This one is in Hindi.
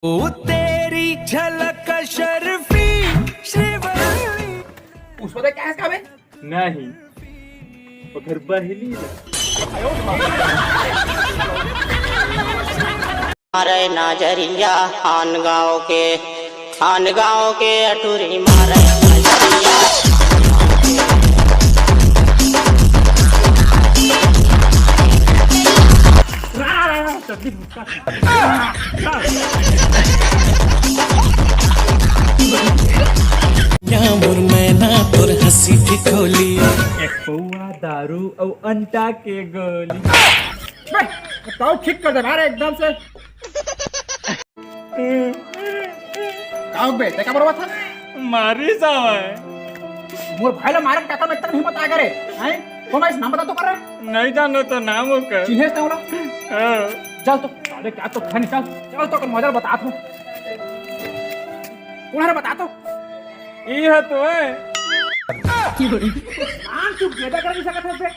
ओ तेरी झलक शर्फी श्रीवल्ली। उसको देख क्या है इसका बे? नहीं वो फिर बहली मारे नजरिया खान गाँव के अटूरी मारे नजरिया। तोर हंसी की खोली एक पौआ दारू और अंटा के गोली। ताऊ ठीक कर दे मारे एकदम से। ताऊ बे देखा बरोबर था। मारी जावे मोर भाई ला मारे काका में इतना हिम्मत आ करे हैं? कौन है इस नाम बता तो कर रहा? नहीं जानो तो नाम हो कर। चिन्हेस ना वाला। चल तो अरे क्या तो था नहीं चल तो कर मजा बता तू। कौन है बता तो? ये है तो है आम चुप गेदा कर नहीं सकत है बे।